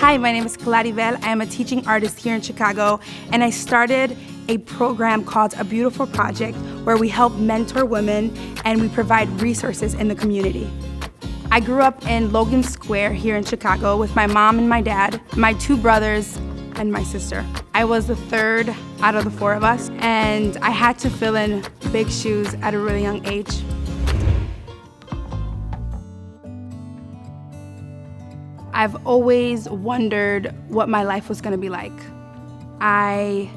Hi, my name is Clarybelle. I am a teaching artist here in Chicago, and I started a program called A Beautiful Project where we help mentor women and we provide resources in the community. I grew up in Logan Square here in Chicago with my mom and my dad, my two brothers, and my sister. I was the third out of the four of us, and I had to fill in big shoes at a really young age. I've always wondered what my life was gonna be like. I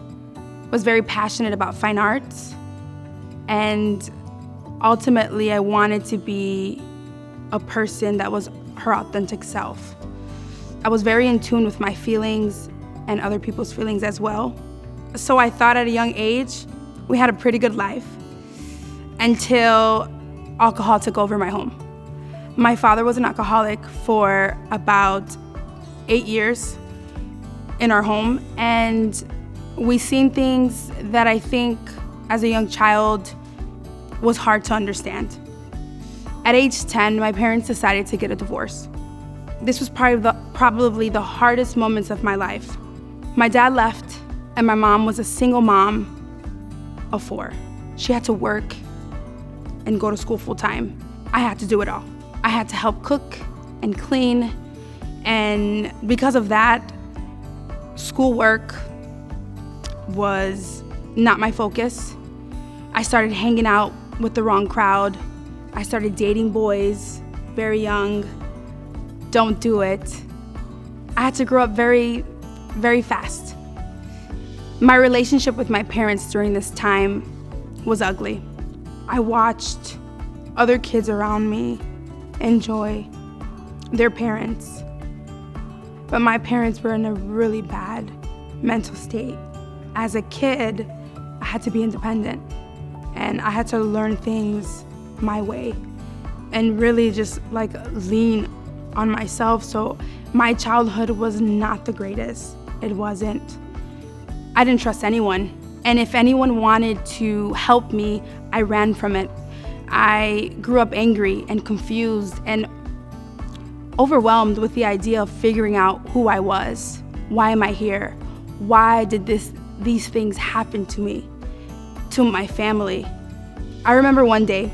was very passionate about fine arts, and ultimately I wanted to be a person that was her authentic self. I was very in tune with my feelings and other people's feelings as well. So I thought at a young age, we had a pretty good life until alcohol took over my home. My father was an alcoholic for about 8 years in our home, and we seen things that I think as a young child was hard to understand. At age 10, my parents decided to get a divorce. This was probably the hardest moments of my life. My dad left, and my mom was a single mom of 4. She had to work and go to school full time. I had to do it all. I had to help cook and clean, and because of that, schoolwork was not my focus. I started hanging out with the wrong crowd. I started dating boys very young. Don't do it. I had to grow up very, very fast. My relationship with my parents during this time was ugly. I watched other kids around me enjoy their parents, but my parents were in a really bad mental state. As a kid, I had to be independent, and I had to learn things my way and really just lean on myself. So my childhood was not the greatest. It wasn't. I didn't trust anyone, and if anyone wanted to help me, I ran from it. I grew up angry and confused and overwhelmed with the idea of figuring out who I was. Why am I here? Why did these things happen to me, to my family? I remember one day,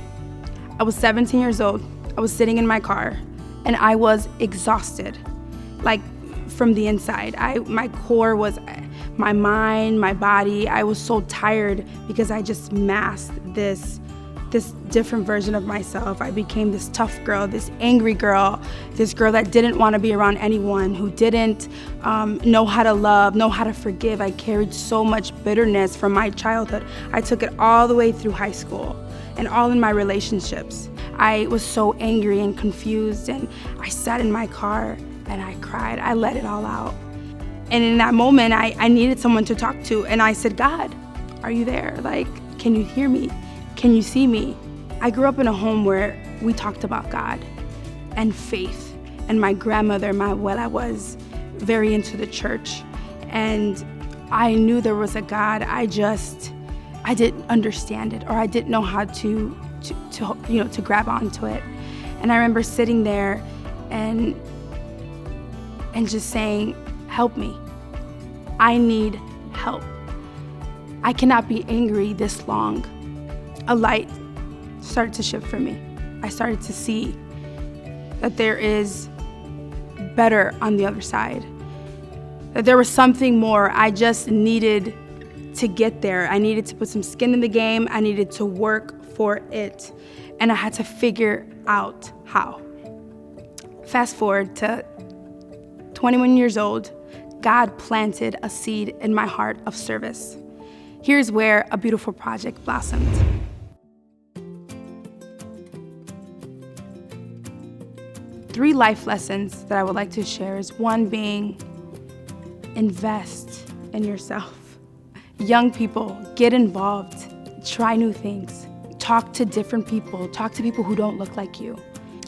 I was 17 years old. I was sitting in my car, and I was exhausted, from the inside. My core was, my mind, my body. I was so tired because I just masked this different version of myself. I became this tough girl, this angry girl, this girl that didn't want to be around anyone, who didn't know how to love, know how to forgive. I carried so much bitterness from my childhood. I took it all the way through high school and all in my relationships. I was so angry and confused, and I sat in my car and I cried. I let it all out. And in that moment, I needed someone to talk to, and I said, God, are you there? Can you hear me? Can you see me? I grew up in a home where we talked about God and faith, and my grandmother, my abuela, was very into the church, and I knew there was a God. I didn't understand it, or I didn't know how to grab onto it. And I remember sitting there and just saying, help me. I need help. I cannot be angry this long. A light started to shift for me. I started to see that there is better on the other side, that there was something more. I just needed to get there. I needed to put some skin in the game. I needed to work for it, and I had to figure out how. Fast forward to 21 years old, God planted a seed in my heart of service. Here's where A Beautiful Project blossomed. Three life lessons that I would like to share is one being, invest in yourself. Young people, get involved, try new things, talk to different people, talk to people who don't look like you.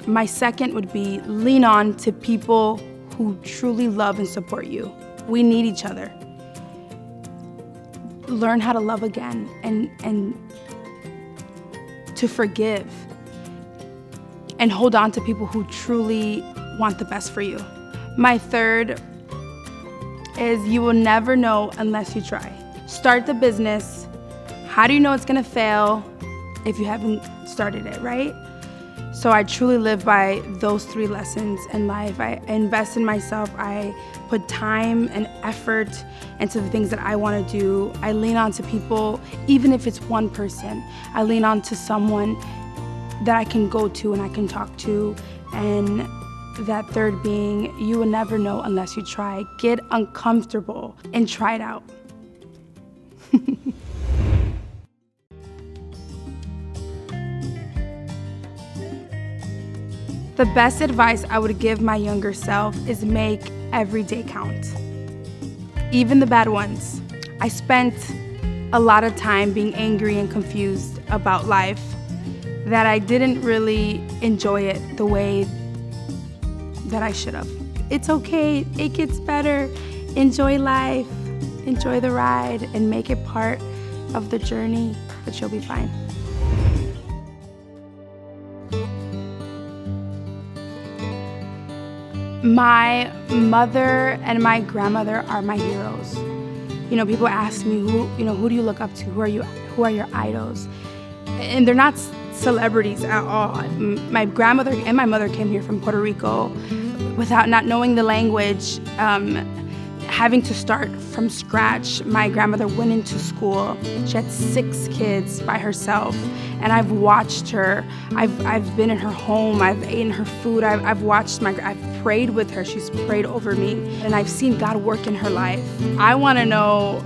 My second would be, lean on to people who truly love and support you. We need each other. Learn how to love again and to forgive and hold on to people who truly want the best for you. My third is you will never know unless you try. Start the business. How do you know it's gonna fail if you haven't started it, right? So I truly live by those 3 lessons in life. I invest in myself. I put time and effort into the things that I want to do. I lean on to people, even if it's one person. I lean on to someone that I can go to and I can talk to. And that third being, you will never know unless you try. Get uncomfortable and try it out. The best advice I would give my younger self is make every day count, even the bad ones. I spent a lot of time being angry and confused about life, that I didn't really enjoy it the way that I should have. It's okay, it gets better. Enjoy life, enjoy the ride, and make it part of the journey, but you'll be fine. My mother and my grandmother are my heroes. You know, people ask me, who do you look up to? Who are your idols? And they're not celebrities at all. My grandmother and my mother came here from Puerto Rico without not knowing the language, having to start from scratch. My grandmother went into school. She had 6 kids by herself, and I've watched her. I've been in her home. I've eaten her food. I've prayed with her. She's prayed over me, and I've seen God work in her life. I want to know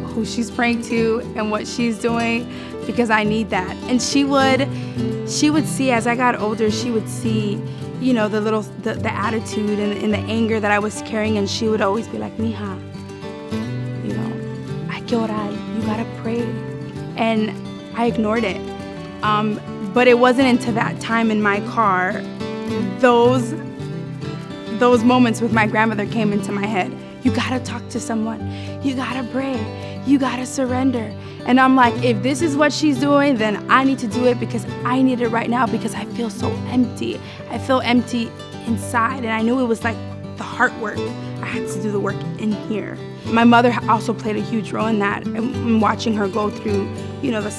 who she's praying to and what she's doing, because I need that. And she would see, as I got older, she would see, the attitude and the anger that I was carrying, and she would always be like, mija, hay que orar, you gotta pray. And I ignored it. But it wasn't until that time in my car, those moments with my grandmother came into my head. You gotta talk to someone, you gotta pray, you gotta surrender. And I'm like, if this is what she's doing, then I need to do it, because I need it right now, because I feel so empty. I feel empty inside, and I knew it was like the heart work. I had to do the work in here. My mother also played a huge role in that, and watching her go through, the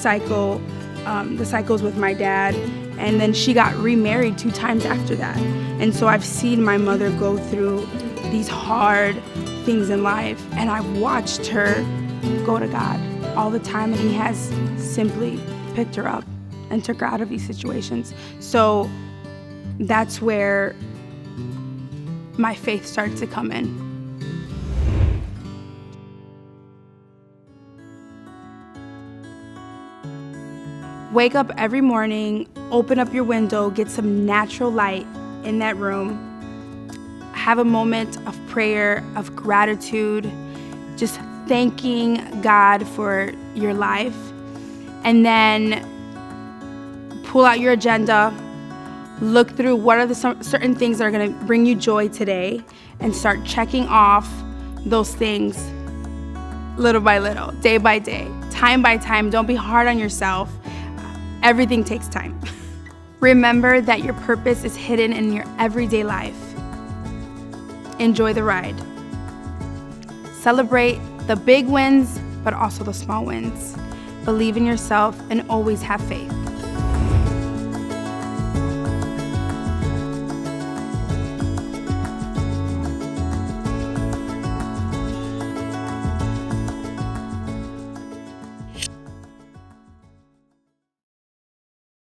cycles with my dad. And then she got remarried 2 times after that. And so I've seen my mother go through these hard things in life, and I've watched her go to God all the time, and He has simply picked her up and took her out of these situations. So that's where my faith started to come in. Wake up every morning, open up your window, get some natural light in that room. Have a moment of prayer, of gratitude, just thanking God for your life. And then pull out your agenda, look through what are the certain things that are gonna bring you joy today, and start checking off those things little by little, day by day, time by time. Don't be hard on yourself. Everything takes time. Remember that your purpose is hidden in your everyday life. Enjoy the ride. Celebrate the big wins, but also the small wins. Believe in yourself and always have faith.